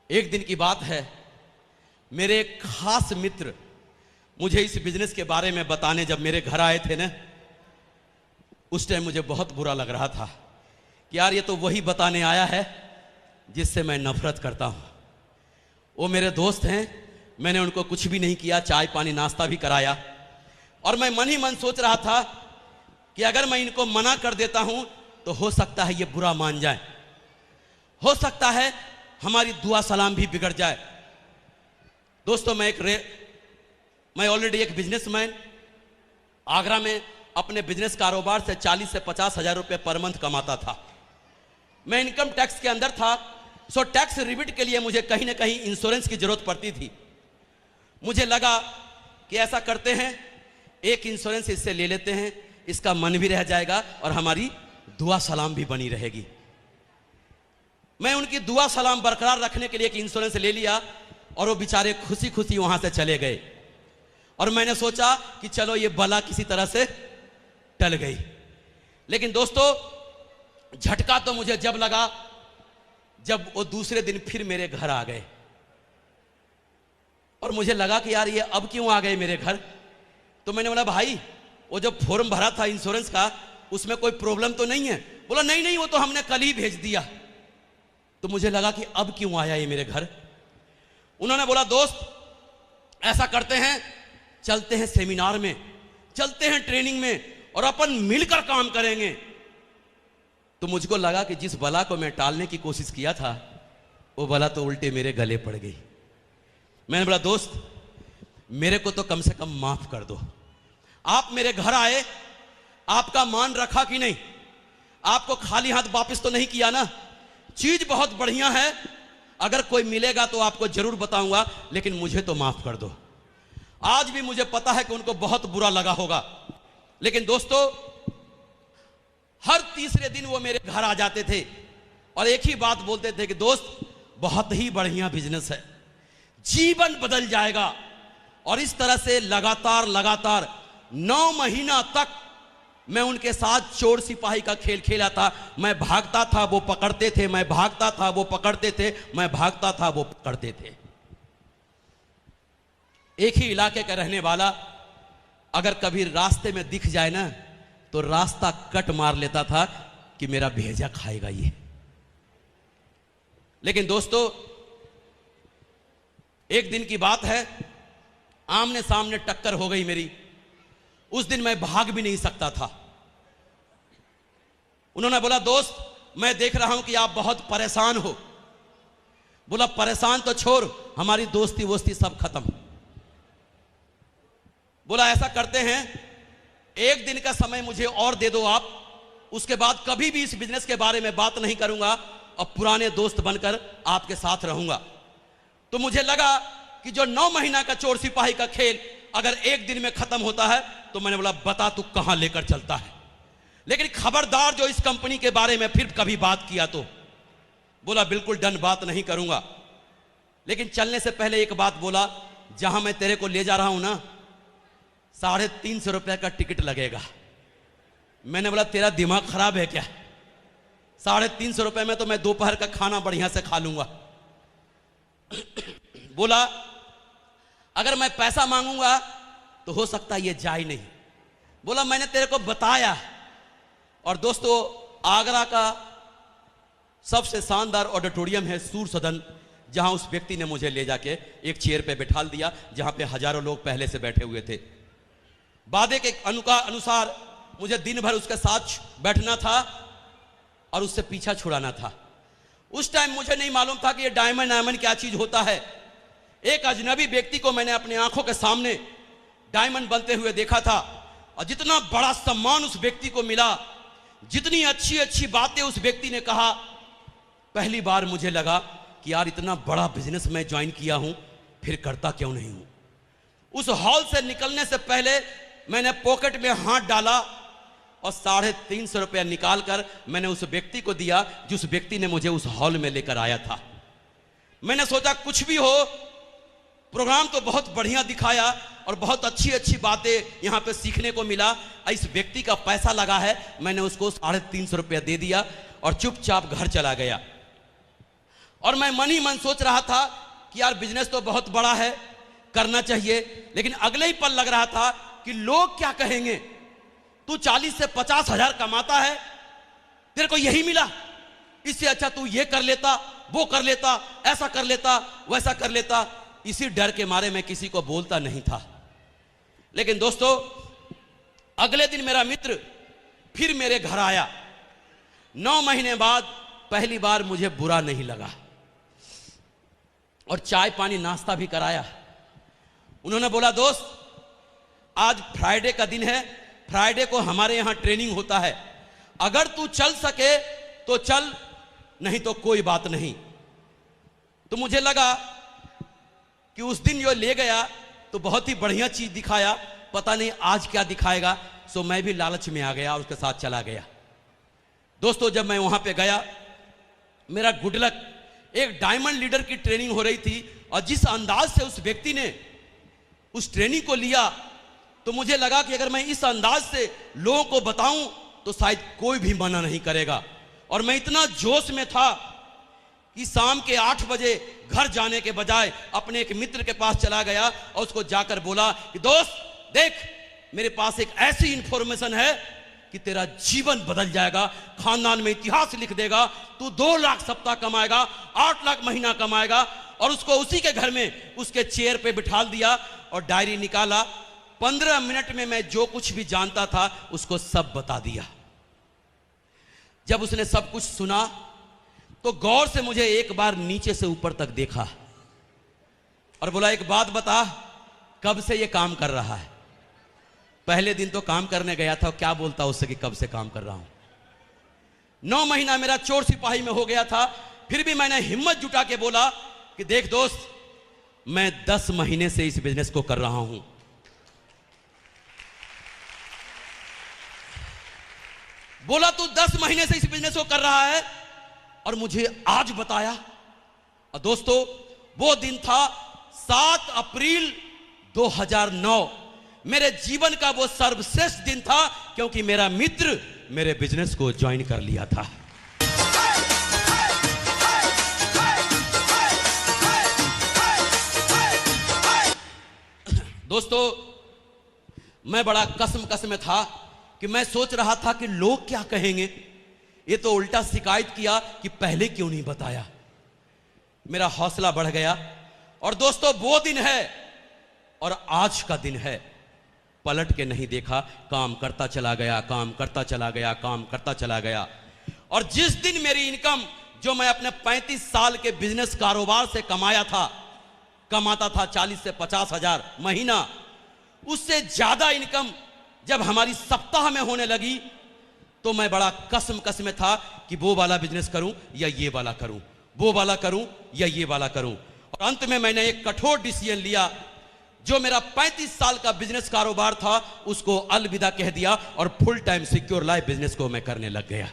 एक दिन की बात है, मेरे एक खास मित्र मुझे इस बिजनेस के बारे में बताने जब मेरे घर आए थे ना, उस टाइम मुझे बहुत बुरा लग रहा था कि यार ये तो वही बताने आया है जिससे मैं नफरत करता हूं। वो मेरे दोस्त हैं, मैंने उनको कुछ भी नहीं किया, चाय पानी नाश्ता भी कराया, और मैं मन ही मन सोच रहा था कि अगर मैं इनको मना कर देता हूं तो हो सकता है ये बुरा मान जाए, हो सकता है हमारी दुआ सलाम भी बिगड़ जाए। दोस्तों, मैं ऑलरेडी एक बिजनेसमैन, आगरा में अपने बिजनेस कारोबार से 40 से 50 हजार रुपये पर मंथ कमाता था। मैं इनकम टैक्स के अंदर था, सो टैक्स रिबिट के लिए मुझे कहीं ना कहीं इंश्योरेंस की जरूरत पड़ती थी। मुझे लगा कि ऐसा करते हैं, एक इंश्योरेंस इससे ले लेते हैं, इसका मन भी रह जाएगा और हमारी दुआ सलाम भी बनी रहेगी। मैं उनकी दुआ सलाम बरकरार रखने के लिए एक इंश्योरेंस ले लिया और वो बेचारे खुशी खुशी वहां से चले गए। और मैंने सोचा कि चलो ये बला किसी तरह से टल गई। लेकिन दोस्तों, झटका तो मुझे जब लगा जब वो दूसरे दिन फिर मेरे घर आ गए, और मुझे लगा कि यार ये अब क्यों आ गए मेरे घर। तो मैंने बोला, भाई वो जो फॉर्म भरा था इंश्योरेंस का, उसमें कोई प्रॉब्लम तो नहीं है? बोला, नहीं नहीं, वो तो हमने कल ही भेज दिया। तो मुझे लगा कि अब क्यों आया ये मेरे घर। उन्होंने बोला, दोस्त ऐसा करते हैं, चलते हैं सेमिनार में, चलते हैं ट्रेनिंग में, और अपन मिलकर काम करेंगे। तो मुझको लगा कि जिस बला को मैं टालने की कोशिश किया था, वो बला तो उल्टे मेरे गले पड़ गई। मैंने बोला, दोस्त मेरे को तो कम से कम माफ कर दो। आप मेरे घर आए, आपका मान रखा कि नहीं? आपको खाली हाथ वापस तो नहीं किया ना? चीज बहुत बढ़िया है, अगर कोई मिलेगा तो आपको जरूर बताऊंगा, लेकिन मुझे तो माफ कर दो। आज भी मुझे पता है कि उनको बहुत बुरा लगा होगा, लेकिन दोस्तों हर तीसरे दिन वो मेरे घर आ जाते थे और एक ही बात बोलते थे कि दोस्त बहुत ही बढ़िया बिजनेस है, जीवन बदल जाएगा। और इस तरह से लगातार 9 महीना तक मैं उनके साथ चोर सिपाही का खेल खेला था। मैं भागता था, वो पकड़ते थे, मैं भागता था, वो पकड़ते थे, मैं भागता था, वो पकड़ते थे। एक ही इलाके का रहने वाला अगर कभी रास्ते में दिख जाए ना, तो रास्ता कट मार लेता था कि मेरा भेजा खाएगा ये। लेकिन दोस्तों, एक दिन की बात है, आमने सामने टक्कर हो गई मेरी। उस दिन मैं भाग भी नहीं सकता था। उन्होंने बोला, दोस्त मैं देख रहा हूं कि आप बहुत परेशान हो। बोला, परेशान तो छोड़, हमारी दोस्ती वोस्ती सब खत्म। बोला, ऐसा करते हैं, एक दिन का समय मुझे और दे दो आप, उसके बाद कभी भी इस बिजनेस के बारे में बात नहीं करूंगा और पुराने दोस्त बनकर आपके साथ रहूंगा। तो मुझे लगा कि जो 9 महीना का चोर सिपाही का खेल अगर एक दिन में खत्म होता है, तो मैंने बोला, बता तू कहां लेकर चलता है, लेकिन खबरदार जो इस कंपनी के बारे में फिर कभी बात किया तो। बोला, बिल्कुल डन, बात नहीं करूंगा। लेकिन चलने से पहले एक बात बोला, जहां मैं तेरे को ले जा रहा हूं ना, 350 रुपए का टिकट लगेगा। मैंने बोला, तेरा दिमाग खराब है क्या? 350 रुपए में तो मैं दोपहर का खाना बढ़िया से खा लूंगा। बोला, अगर मैं पैसा मांगूंगा तो हो सकता है ये जाए नहीं। बोला, मैंने तेरे को बताया। और दोस्तों, आगरा का सबसे शानदार ऑडिटोरियम है सूर सदन, जहां उस व्यक्ति ने मुझे ले जाके एक चेयर पे बैठा दिया, जहां पे हजारों लोग पहले से बैठे हुए थे। वादे के अनुसार मुझे दिन भर उसके साथ बैठना था और उससे पीछा छुड़ाना था। उस टाइम मुझे नहीं मालूम था कि ये डायमंड क्या चीज होता है। एक अजनबी व्यक्ति को मैंने अपने आंखों के सामने डायमंड बनते हुए देखा था, और जितना बड़ा सम्मान उस व्यक्ति को मिला, जितनी अच्छी अच्छी बातें उस व्यक्ति ने कहा, पहली बार मुझे लगा कि यार इतना बड़ा बिजनेस मैं ज्वाइन किया हूं, फिर करता क्यों नहीं हूं। उस हॉल से निकलने से पहले मैंने पॉकेट में हाथ डाला और 350 रुपया निकालकर मैंने उस व्यक्ति को दिया, जिस व्यक्ति ने मुझे उस हॉल में लेकर आया था। मैंने सोचा कुछ भी हो, प्रोग्राम तो बहुत बढ़िया दिखाया और बहुत अच्छी अच्छी बातें यहां पे सीखने को मिला। इस व्यक्ति का पैसा लगा है, मैंने उसको 350 रुपया दे दिया और चुपचाप घर चला गया। और मैं मन ही मन सोच रहा था कि यार बिजनेस तो बहुत बड़ा है, करना चाहिए, लेकिन अगले ही पल लग रहा था कि लोग क्या कहेंगे। तू 40 से 50 हजार कमाता है, तेरे को यही मिला, इससे अच्छा तू ये कर लेता, वो कर लेता, ऐसा कर लेता, वैसा कर लेता। इसी डर के मारे मैं किसी को बोलता नहीं था। लेकिन दोस्तों, अगले दिन मेरा मित्र फिर मेरे घर आया। 9 महीने बाद पहली बार मुझे बुरा नहीं लगा और चाय पानी नाश्ता भी कराया। उन्होंने बोला, दोस्त आज फ्राइडे का दिन है, फ्राइडे को हमारे यहां ट्रेनिंग होता है, अगर तू चल सके तो चल, नहीं तो कोई बात नहीं। तो मुझे लगा कि उस दिन जो ले गया तो बहुत ही बढ़िया चीज दिखाया, पता नहीं आज क्या दिखाएगा। सो मैं भी लालच में आ गया और उसके साथ चला गया। दोस्तों, जब मैं वहां पे गया, मेरा गुड लक, एक डायमंड लीडर की ट्रेनिंग हो रही थी और जिस अंदाज से उस व्यक्ति ने उस ट्रेनिंग को लिया, तो मुझे लगा कि अगर मैं इस अंदाज से लोगों को बताऊं तो शायद कोई भी मना नहीं करेगा। और मैं इतना जोश में था कि शाम के 8 बजे घर जाने के बजाय अपने एक मित्र के पास चला गया और उसको जाकर बोला कि दोस्त देख, मेरे पास एक ऐसी इंफॉर्मेशन है कि तेरा जीवन बदल जाएगा, खानदान में इतिहास लिख देगा, तू 2 लाख सप्ताह कमाएगा, 8 लाख महीना कमाएगा। और उसको उसी के घर में उसके चेयर पे बिठा दिया और डायरी निकाला। 15 मिनट में मैं जो कुछ भी जानता था उसको सब बता दिया। जब उसने सब कुछ सुना तो गौर से मुझे एक बार नीचे से ऊपर तक देखा और बोला, एक बात बता, कब से ये काम कर रहा है? पहले दिन तो काम करने गया था, क्या बोलता उससे कि कब से काम कर रहा हूं। 9 महीना मेरा चोर सिपाही में हो गया था, फिर भी मैंने हिम्मत जुटा के बोला कि देख दोस्त, मैं 10 महीने से इस बिजनेस को कर रहा हूं। बोला, तू 10 महीने से इस बिजनेस को कर रहा है और मुझे आज बताया। और दोस्तों, वो दिन था 7 अप्रैल 2009। मेरे जीवन का वो सर्वश्रेष्ठ दिन था, क्योंकि मेरा मित्र मेरे बिजनेस को ज्वाइन कर लिया था। दोस्तों, मैं बड़ा कसम में था कि मैं सोच रहा था कि लोग क्या कहेंगे। ये तो उल्टा शिकायत किया कि पहले क्यों नहीं बताया। मेरा हौसला बढ़ गया। और दोस्तों, वो दिन है और आज का दिन है। पलट के नहीं देखा, काम करता चला गया, काम करता चला गया, काम करता चला गया। और जिस दिन मेरी इनकम, जो मैं अपने 35 साल के बिजनेस कारोबार से कमाता था 40 से 50 हजार महीना, उससे ज्यादा इनकम जब हमारी सप्ताह में होने लगी, तो मैं बड़ा कसम में था कि वो वाला बिजनेस करूं या ये वाला करूं, वो वाला करूं या ये वाला करूं। और अंत में मैंने एक कठोर डिसीजन लिया। जो मेरा 35 साल का बिजनेस कारोबार था, उसको अलविदा कह दिया और full time secure life business को मैं करने लग गया।